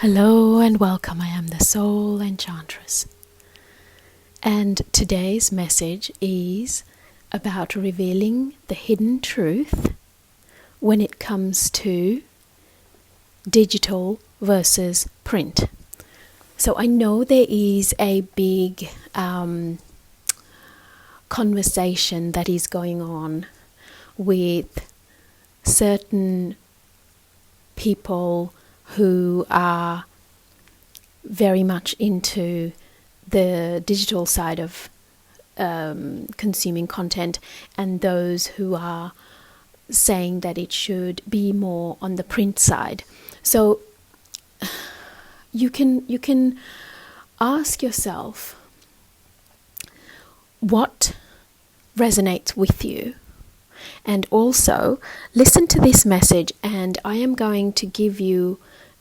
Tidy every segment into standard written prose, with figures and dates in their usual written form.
Hello and welcome. I am the Soul Enchantress. And today's message is about revealing the hidden truth when it comes to digital versus print. So I know there is a big conversation that is going on with certain people who are very much into the digital side of consuming content, and those who are saying that it should be more on the print side. So you can ask yourself what resonates with you. And also listen to this message, and I am going to give you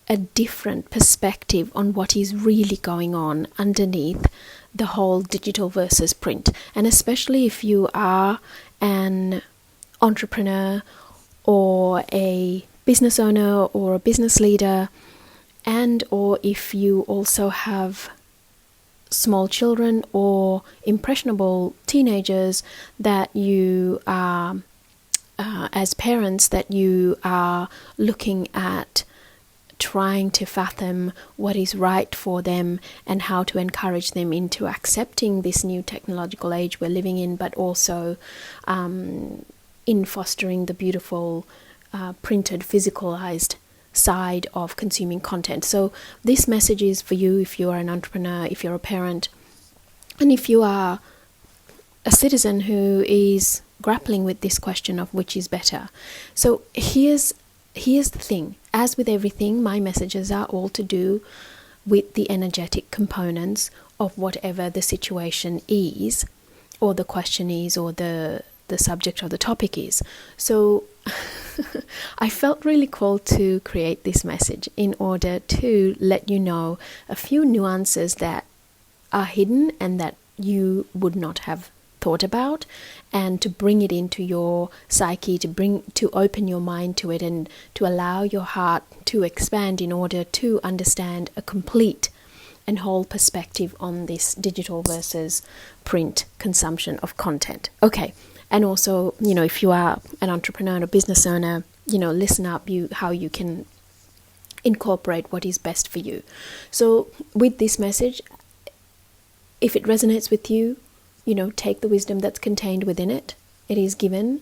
a different perspective on what is really going on underneath the whole digital versus print. And especially if you are an entrepreneur or a business owner or a business leader, and or if you also have small children or impressionable teenagers that you are as parents, that you are looking at trying to fathom what is right for them and how to encourage them into accepting this new technological age we're living in, but also in fostering the beautiful printed, physicalized side of consuming content. So this message is for you if you are an entrepreneur, if you're a parent, and if you are a citizen who is grappling with this question of which is better. So here's the thing. As with everything, my messages are all to do with the energetic components of whatever the situation is, or the question is, or the subject or the topic is. So I felt really called to create this message in order to let you know a few nuances that are hidden and that you would not have thought about, and to bring it into your psyche, to open your mind to it, and to allow your heart to expand in order to understand a complete and whole perspective on this digital versus print consumption of content. Okay. And also, if you are an entrepreneur or business owner, listen up how you can incorporate what is best for you. So with this message, if it resonates with you, take the wisdom that's contained within it. It is given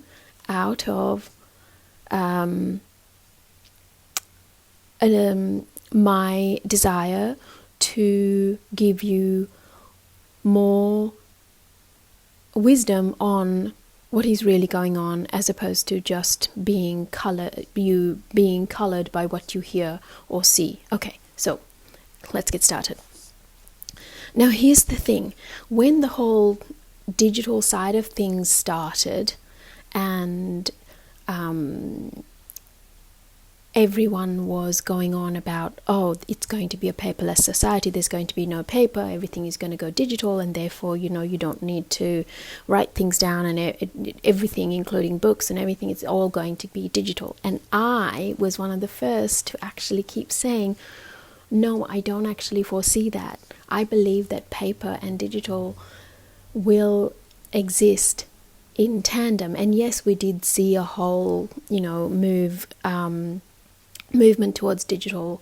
out of my desire to give you more wisdom on what is really going on, as opposed to just being colored by what you hear or see. Okay, so let's get started. Now, here's the thing. When the whole digital side of things started, and everyone was going on about, it's going to be a paperless society, there's going to be no paper, everything is going to go digital, and therefore, you don't need to write things down, and everything, including books and everything, it's all going to be digital. And I was one of the first to actually keep saying, no, I don't actually foresee that. I believe that paper and digital will exist in tandem. And yes, we did see a whole, movement towards digital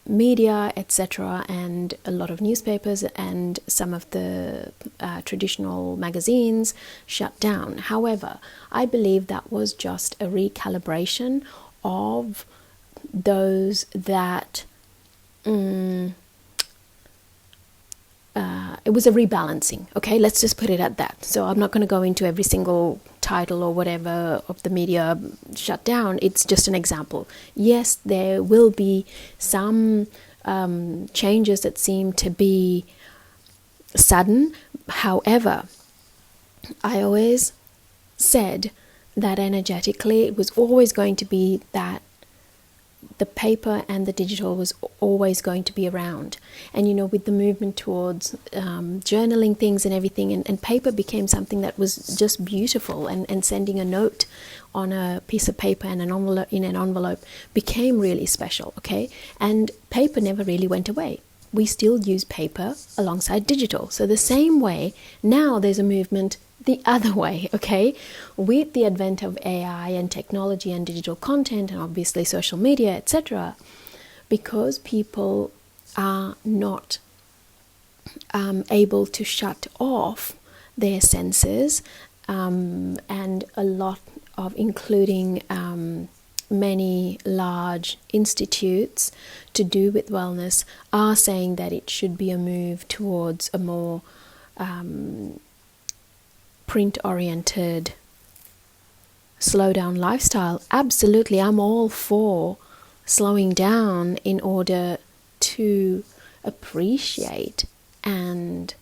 media, etc., and a lot of newspapers and some of the traditional magazines shut down. However, I believe that was just a recalibration of those that it was a rebalancing. Okay, let's just put it at that. So I'm not going to go into every single title or whatever of the media shut down. It's just an example. Yes, there will be some changes that seem to be sudden. However, I always said that energetically it was always going to be that the paper and the digital was always going to be around. And with the movement towards journaling things and everything, and paper became something that was just beautiful, and sending a note on a piece of paper and in an envelope became really special, okay? And paper never really went away. We still use paper alongside digital. So the same way, now there's a movement the other way, okay? With the advent of AI and technology and digital content and obviously social media, etc., because people are not able to shut off their senses, and a lot of, including many large institutes to do with wellness, are saying that it should be a move towards a more print-oriented, slow-down lifestyle. Absolutely, I'm all for slowing down in order to appreciate and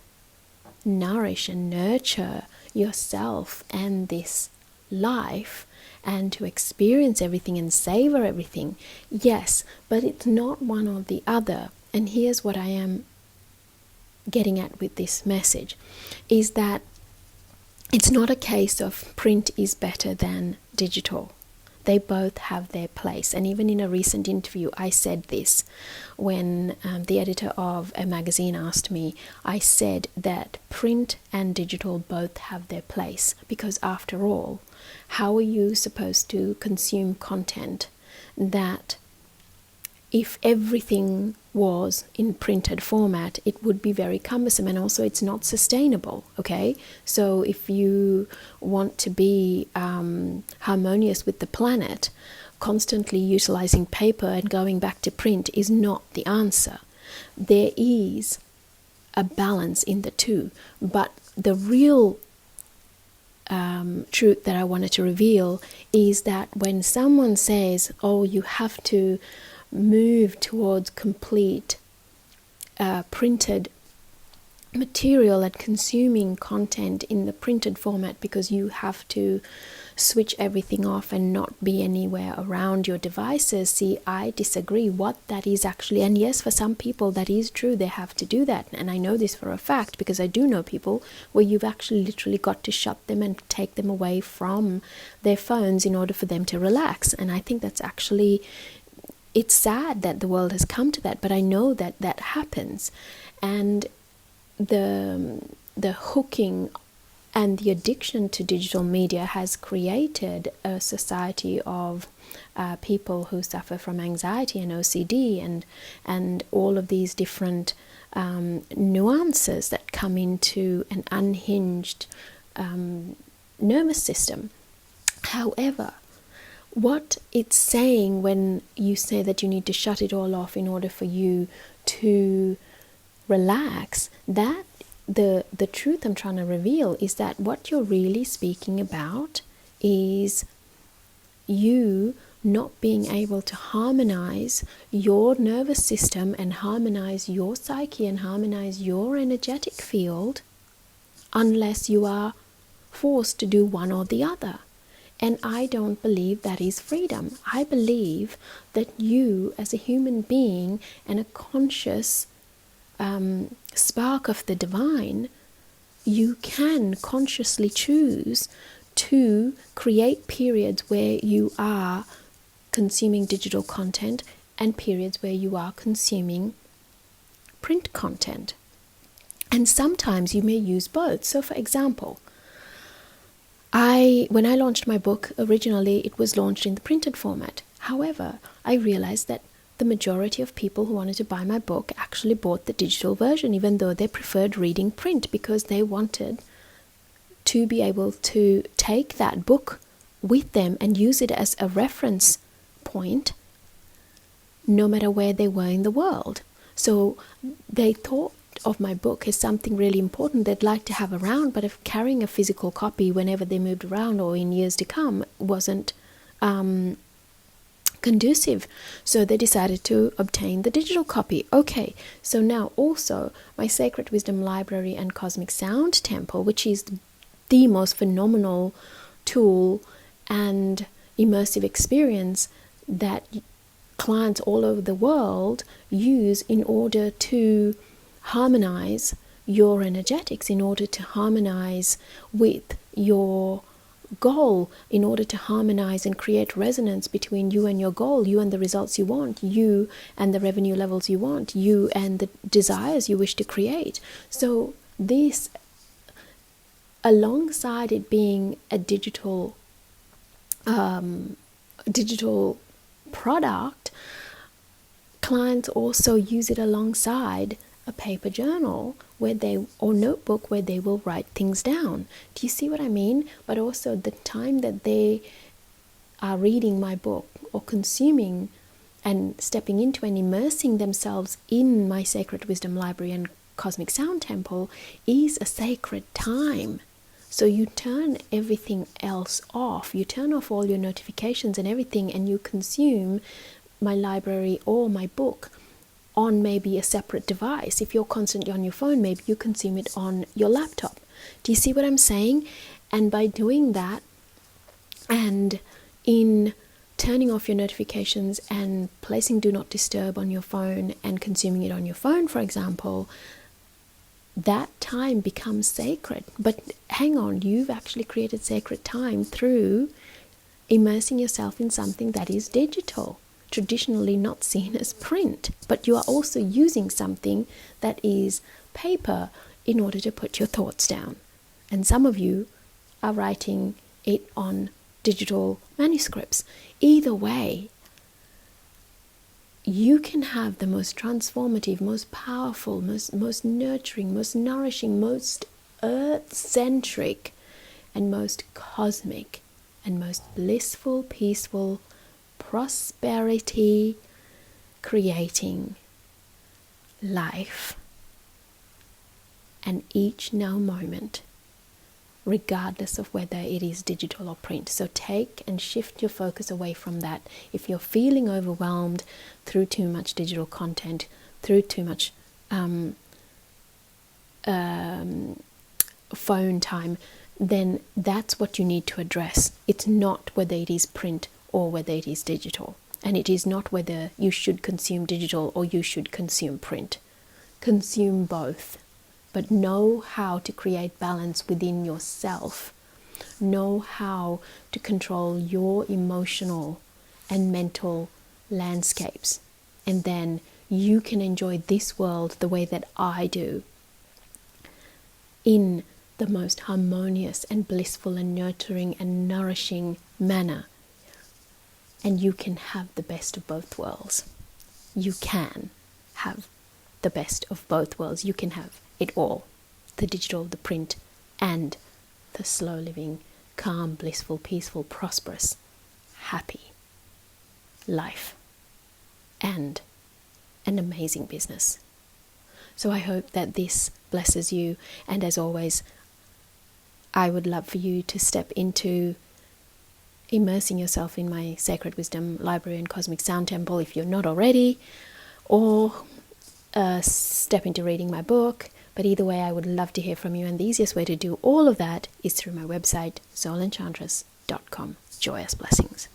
nourish and nurture yourself and this life, and to experience everything and savor everything. Yes, but it's not one or the other. And here's what I am getting at with this message, is that it's not a case of print is better than digital. They both have their place. And even in a recent interview, I said this when the editor of a magazine asked me. I said that print and digital both have their place, because after all, how are you supposed to consume content that, if everything was in printed format, it would be very cumbersome, and also it's not sustainable, okay? So if you want to be harmonious with the planet, constantly utilizing paper and going back to print is not the answer. There is a balance in the two, but the real truth that I wanted to reveal is that when someone says, oh, you have to move towards complete printed material and consuming content in the printed format because you have to switch everything off and not be anywhere around your devices. See, I disagree what that is actually. And yes, for some people that is true, they have to do that. And I know this for a fact because I do know people where you've actually literally got to shut them and take them away from their phones in order for them to relax. And I think that's actually, it's sad that the world has come to that, but I know that that happens. And the hooking and the addiction to digital media has created a society of people who suffer from anxiety and OCD and all of these different nuances that come into an unhinged nervous system. However, what it's saying when you say that you need to shut it all off in order for you to relax, that the truth I'm trying to reveal is that what you're really speaking about is you not being able to harmonize your nervous system and harmonize your psyche and harmonize your energetic field unless you are forced to do one or the other. And I don't believe that is freedom. I believe that you, as a human being and a conscious spark of the divine, you can consciously choose to create periods where you are consuming digital content and periods where you are consuming print content. And sometimes you may use both. So for example, when I launched my book, originally it was launched in the printed format. However, I realized that the majority of people who wanted to buy my book actually bought the digital version, even though they preferred reading print, because they wanted to be able to take that book with them and use it as a reference point no matter where they were in the world. So they thought of my book as something really important they'd like to have around, but if carrying a physical copy whenever they moved around or in years to come wasn't conducive, so they decided to obtain the digital copy. Okay, so now also my Sacred Wisdom Library and Cosmic Sound Temple, which is the most phenomenal tool and immersive experience that clients all over the world use in order to harmonize your energetics, in order to harmonize with your goal, in order to harmonize and create resonance between you and your goal, you and the results you want, you and the revenue levels you want, you and the desires you wish to create. So this, alongside it being a digital product, clients also use it alongside a paper journal or notebook where they will write things down. Do you see what I mean? But also the time that they are reading my book or consuming and stepping into and immersing themselves in my Sacred Wisdom Library and Cosmic Sound Temple is a sacred time. So you turn everything else off. You turn off all your notifications and everything, and you consume my library or my book on maybe a separate device. If you're constantly on your phone, maybe you consume it on your laptop. Do you see what I'm saying? And by doing that, and in turning off your notifications and placing Do Not Disturb on your phone and consuming it on your phone, for example, that time becomes sacred. But hang on, you've actually created sacred time through immersing yourself in something that is digital, traditionally not seen as print, but you are also using something that is paper in order to put your thoughts down. And some of you are writing it on digital manuscripts. Either way, you can have the most transformative, most powerful, most nurturing, most nourishing, most earth-centric, and most cosmic, and most blissful, peaceful, prosperity creating life, and each now moment, regardless of whether it is digital or print. So take and shift your focus away from that. If you're feeling overwhelmed through too much digital content, through too much phone time, then that's what you need to address. It's not whether it is print or whether it is digital. And it is not whether you should consume digital or you should consume print. Consume both. But know how to create balance within yourself. Know how to control your emotional and mental landscapes. And then you can enjoy this world the way that I do, in the most harmonious and blissful and nurturing and nourishing manner. And you can have the best of both worlds. You can have the best of both worlds. You can have it all, the digital, the print, and the slow living, calm, blissful, peaceful, prosperous, happy life, and an amazing business. So I hope that this blesses you, and as always, I would love for you to step into immersing yourself in my Sacred Wisdom Library and Cosmic Sound Temple if you're not already, or step into reading my book. But either way, I would love to hear from you, and the easiest way to do all of that is through my website, soulenchantress.com. Joyous Blessings.